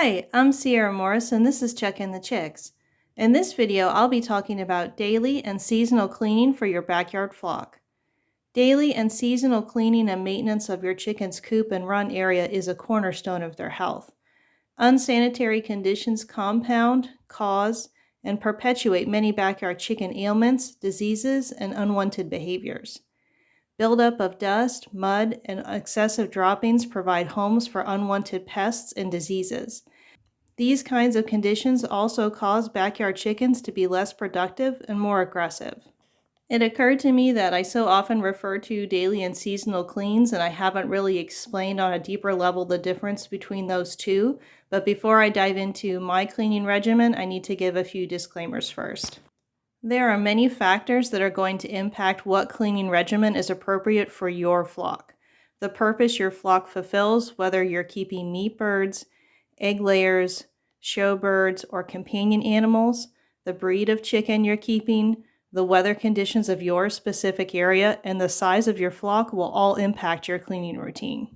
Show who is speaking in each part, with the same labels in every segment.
Speaker 1: Hi, I'm Sierra Morris and this is Check in the Chicks. In this video, I'll be talking about daily and seasonal cleaning for your backyard flock. Daily and seasonal cleaning and maintenance of your chicken's coop and run area is a cornerstone of their health. Unsanitary conditions compound, cause, and perpetuate many backyard chicken ailments, diseases, and unwanted behaviors. Buildup of dust, mud, and excessive droppings provide homes for unwanted pests and diseases. These kinds of conditions also cause backyard chickens to be less productive and more aggressive. It occurred to me that I so often refer to daily and seasonal cleans, and I haven't really explained on a deeper level the difference between those two. But before I dive into my cleaning regimen, I need to give a few disclaimers first. There are many factors that are going to impact what cleaning regimen is appropriate for your flock. The purpose your flock fulfills, whether you're keeping meat birds, egg layers, show birds, or companion animals, the breed of chicken you're keeping, the weather conditions of your specific area, and the size of your flock will all impact your cleaning routine.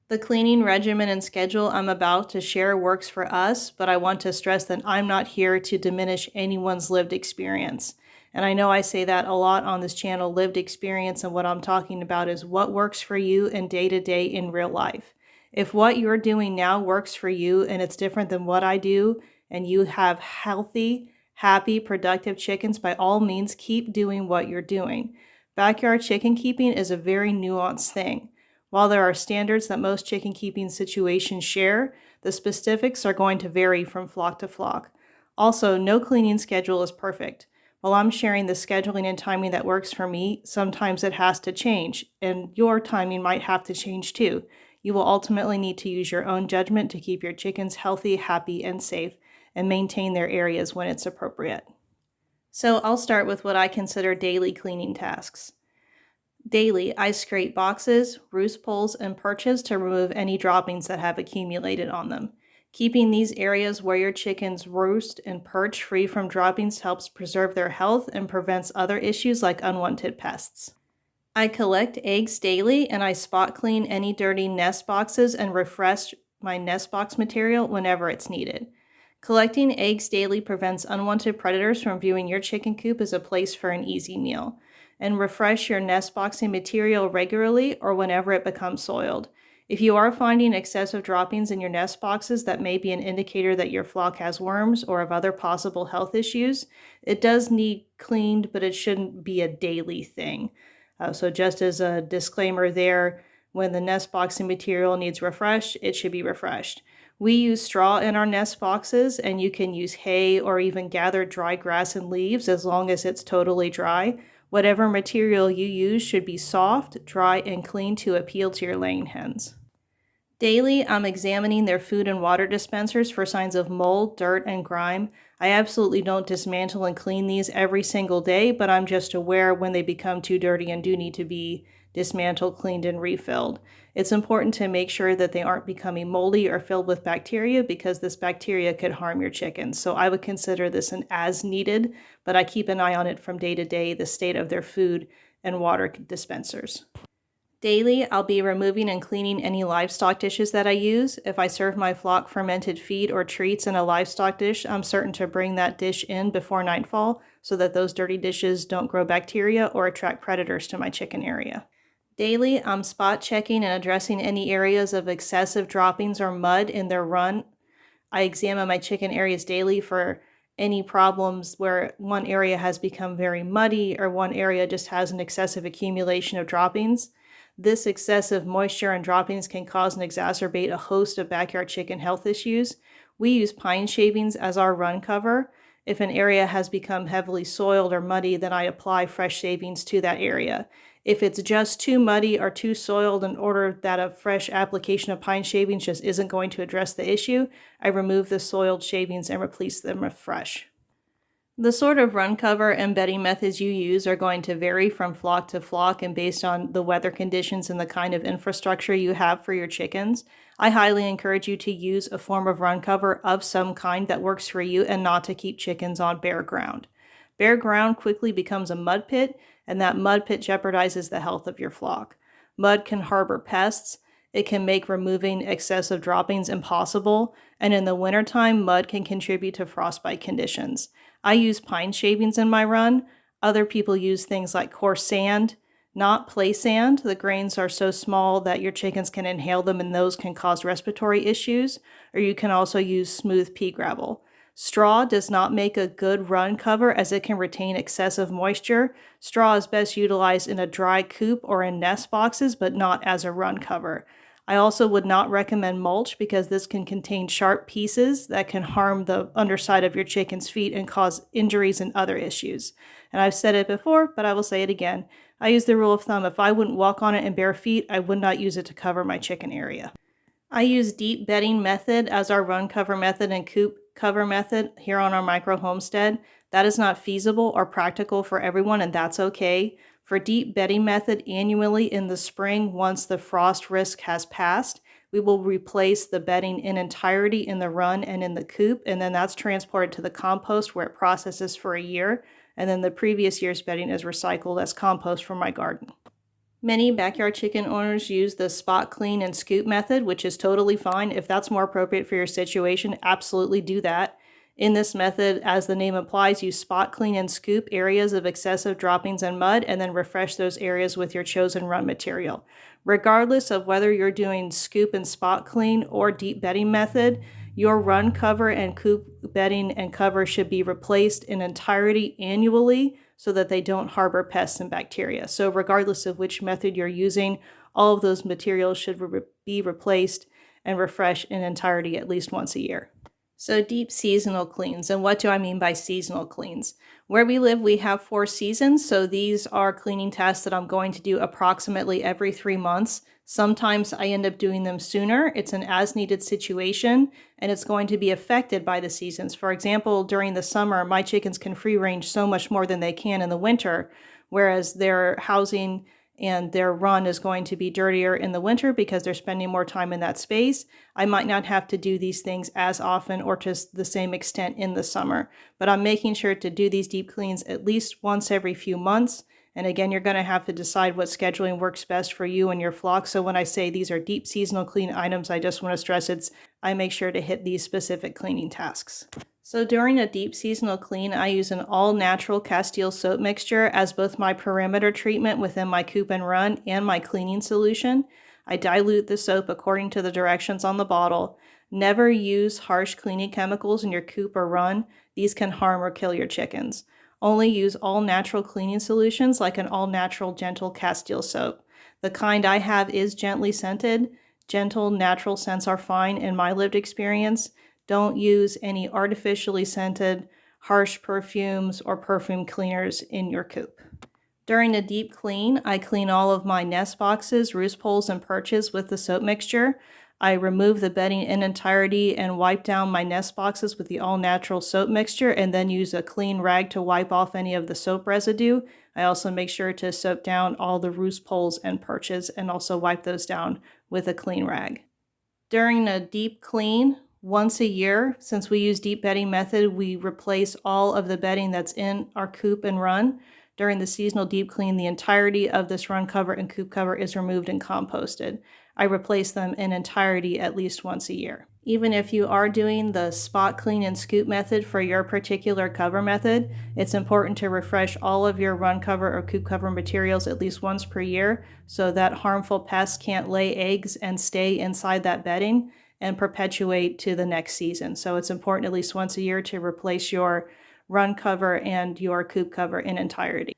Speaker 1: The cleaning regimen and schedule I'm about to share works for us, but I want to stress that I'm not here to diminish anyone's lived experience. And I know I say that a lot on this channel, lived experience, and what I'm talking about is what works for you and day to day in real life. If what you're doing now works for you and it's different than what I do, and you have healthy, happy, productive chickens, by all means, keep doing what you're doing. Backyard chicken keeping is a very nuanced thing. While there are standards that most chicken keeping situations share, the specifics are going to vary from flock to flock. Also, no cleaning schedule is perfect. While I'm sharing the scheduling and timing that works for me, sometimes it has to change, and your timing might have to change too. You will ultimately need to use your own judgment to keep your chickens healthy, happy, and safe, and maintain their areas when it's appropriate. So I'll start with what I consider daily cleaning tasks. Daily, I scrape boxes, roost poles, and perches to remove any droppings that have accumulated on them. Keeping these areas where your chickens roost and perch free from droppings helps preserve their health and prevents other issues like unwanted pests. I collect eggs daily and I spot clean any dirty nest boxes and refresh my nest box material whenever it's needed. Collecting eggs daily prevents unwanted predators from viewing your chicken coop as a place for an easy meal. And refresh your nest boxing material regularly or whenever it becomes soiled. If you are finding excessive droppings in your nest boxes, that may be an indicator that your flock has worms or of other possible health issues. It does need cleaned, but it shouldn't be a daily thing. So just as a disclaimer there, when the nest boxing material needs refreshed, it should be refreshed. We use straw in our nest boxes, and you can use hay or even gathered dry grass and leaves as long as it's totally dry. Whatever material you use should be soft, dry, and clean to appeal to your laying hens. Daily, I'm examining their food and water dispensers for signs of mold, dirt, and grime. I absolutely don't dismantle and clean these every single day, but I'm just aware when they become too dirty and do need to be dismantled, cleaned, and refilled. It's important to make sure that they aren't becoming moldy or filled with bacteria because this bacteria could harm your chickens. So I would consider this an as needed, but I keep an eye on it from day to day, the state of their food and water dispensers. Daily, I'll be removing and cleaning any livestock dishes that I use. If I serve my flock fermented feed or treats in a livestock dish, I'm certain to bring that dish in before nightfall so that those dirty dishes don't grow bacteria or attract predators to my chicken area. Daily, I'm spot checking and addressing any areas of excessive droppings or mud in their run. I examine my chicken areas daily for any problems where one area has become very muddy or one area just has an excessive accumulation of droppings. This excessive moisture and droppings can cause and exacerbate a host of backyard chicken health issues. We use pine shavings as our run cover. If an area has become heavily soiled or muddy, then I apply fresh shavings to that area. If it's just too muddy or too soiled in order that a fresh application of pine shavings just isn't going to address the issue, I remove the soiled shavings and replace them with fresh. The sort of run cover and bedding methods you use are going to vary from flock to flock and based on the weather conditions and the kind of infrastructure you have for your chickens. I highly encourage you to use a form of run cover of some kind that works for you and not to keep chickens on bare ground. Bare ground quickly becomes a mud pit, and that mud pit jeopardizes the health of your flock. Mud can harbor pests, It can make removing excessive droppings impossible, and in the wintertime, mud can contribute to frostbite conditions. I use pine shavings in my run. Other people use things like coarse sand, not play sand. The grains are so small that your chickens can inhale them, and those can cause respiratory issues. Or you can also use smooth pea gravel. Straw does not make a good run cover as it can retain excessive moisture. Straw is best utilized in a dry coop or in nest boxes, but not as a run cover. I also would not recommend mulch because this can contain sharp pieces that can harm the underside of your chicken's feet and cause injuries and other issues. And I've said it before, but I will say it again. I use the rule of thumb: if I wouldn't walk on it in bare feet, I would not use it to cover my chicken area. I use deep bedding method as our run cover method and coop cover method here on our micro homestead. That is not feasible or practical for everyone, and that's okay. For deep bedding method, annually in the spring, once the frost risk has passed, we will replace the bedding in entirety in the run and in the coop, and then that's transported to the compost where it processes for a year, and then the previous year's bedding is recycled as compost for my garden. Many backyard chicken owners use the spot clean and scoop method, which is totally fine. If that's more appropriate for your situation, absolutely do that. In this method, as the name implies, you spot clean and scoop areas of excessive droppings and mud and then refresh those areas with your chosen run material. Regardless of whether you're doing scoop and spot clean or deep bedding method, your run cover and coop bedding and cover should be replaced in entirety annually so that they don't harbor pests and bacteria. So regardless of which method you're using, all of those materials should be replaced and refreshed in entirety at least once a year. So deep seasonal cleans. And what do I mean by seasonal cleans? Where we live, we have 4 seasons. So these are cleaning tasks that I'm going to do approximately every 3 months. Sometimes I end up doing them sooner. It's an as-needed situation, and it's going to be affected by the seasons. For example, during the summer, my chickens can free range so much more than they can in the winter, whereas their housing and their run is going to be dirtier in the winter because they're spending more time in that space. I might not have to do these things as often or to the same extent in the summer, but I'm making sure to do these deep cleans at least once every few months. And again, you're going to have to decide what scheduling works best for you and your flock. So when I say these are deep seasonal clean items, I just want to stress I make sure to hit these specific cleaning tasks. So during a deep seasonal clean, I use an all-natural Castile soap mixture as both my perimeter treatment within my coop and run and my cleaning solution. I dilute the soap according to the directions on the bottle. Never use harsh cleaning chemicals in your coop or run. These can harm or kill your chickens. Only use all-natural cleaning solutions like an all-natural gentle Castile soap. The kind I have is gently scented. Gentle, natural scents are fine in my lived experience. Don't use any artificially scented, harsh perfumes or perfume cleaners in your coop. During a deep clean, I clean all of my nest boxes, roost poles, and perches with the soap mixture. I remove the bedding in entirety and wipe down my nest boxes with the all-natural soap mixture and then use a clean rag to wipe off any of the soap residue. I also make sure to soap down all the roost poles and perches and also wipe those down with a clean rag. During a deep clean, once a year, since we use deep bedding method, we replace all of the bedding that's in our coop and run. During the seasonal deep clean, the entirety of this run cover and coop cover is removed and composted. I replace them in entirety at least once a year. Even if you are doing the spot clean and scoop method for your particular cover method, it's important to refresh all of your run cover or coop cover materials at least once per year so that harmful pests can't lay eggs and stay inside that bedding and perpetuate to the next season. So it's important at least once a year to replace your run cover and your coop cover in entirety.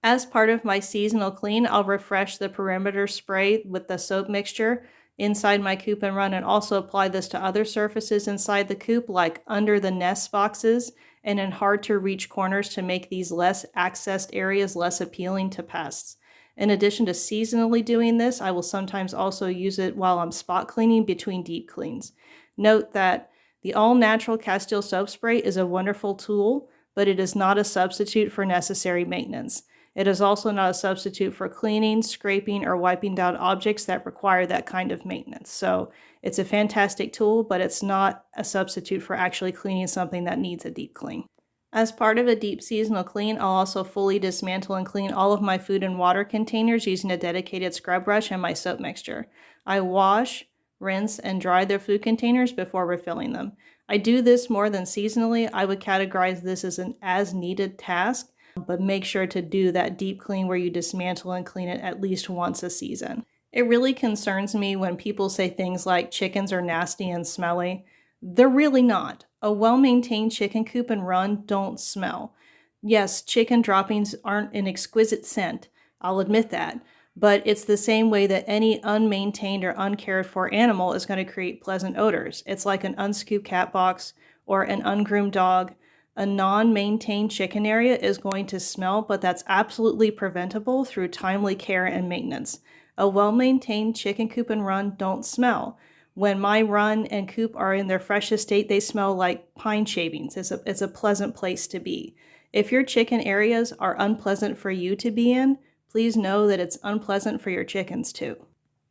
Speaker 1: As part of my seasonal clean, I'll refresh the perimeter spray with the soap mixture inside my coop and run and also apply this to other surfaces inside the coop like under the nest boxes and in hard to reach corners to make these less accessed areas less appealing to pests. In addition to seasonally doing this, I will sometimes also use it while I'm spot cleaning between deep cleans. Note that the all-natural Castile soap spray is a wonderful tool, but it is not a substitute for necessary maintenance. It is also not a substitute for cleaning, scraping, or wiping down objects that require that kind of maintenance. So it's a fantastic tool, but it's not a substitute for actually cleaning something that needs a deep clean. As part of a deep seasonal clean, I'll also fully dismantle and clean all of my food and water containers using a dedicated scrub brush and my soap mixture. I wash, rinse, and dry their food containers before refilling them. I do this more than seasonally. I would categorize this as an as-needed task, but make sure to do that deep clean where you dismantle and clean it at least once a season. It really concerns me when people say things like chickens are nasty and smelly. They're really not. A well-maintained chicken coop and run don't smell. Yes, chicken droppings aren't an exquisite scent, I'll admit that, but it's the same way that any unmaintained or uncared for animal is going to create pleasant odors. It's like an unscooped cat box or an ungroomed dog. A non-maintained chicken area is going to smell, but that's absolutely preventable through timely care and maintenance. A well-maintained chicken coop and run don't smell. When my run and coop are in their freshest state, they smell like pine shavings. It's a pleasant place to be. If your chicken areas are unpleasant for you to be in, please know that it's unpleasant for your chickens too.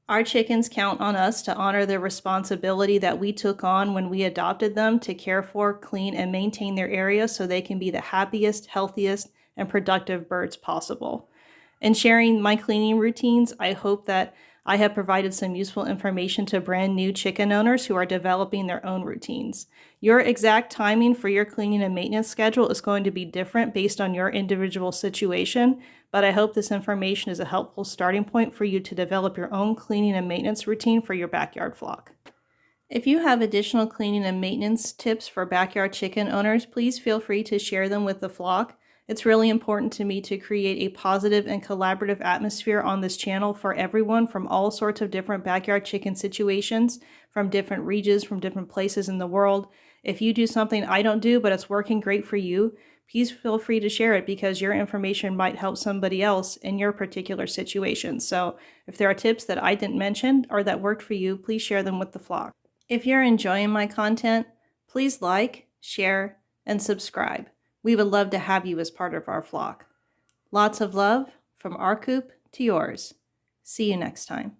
Speaker 1: Our chickens count on us to honor the responsibility that we took on when we adopted them to care for, clean, and maintain their area so they can be the happiest, healthiest, and productive birds possible. In sharing my cleaning routines, I hope that I have provided some useful information to brand new chicken owners who are developing their own routines. Your exact timing for your cleaning and maintenance schedule is going to be different based on your individual situation, but I hope this information is a helpful starting point for you to develop your own cleaning and maintenance routine for your backyard flock. If you have additional cleaning and maintenance tips for backyard chicken owners, please feel free to share them with the flock. It's really important to me to create a positive and collaborative atmosphere on this channel for everyone from all sorts of different backyard chicken situations, from different regions, from different places in the world. If you do something I don't do, but it's working great for you, please feel free to share it because your information might help somebody else in your particular situation. So if there are tips that I didn't mention or that worked for you, please share them with the flock. If you're enjoying my content, please like, share, and subscribe. We would love to have you as part of our flock. Lots of love from our coop to yours. See you next time.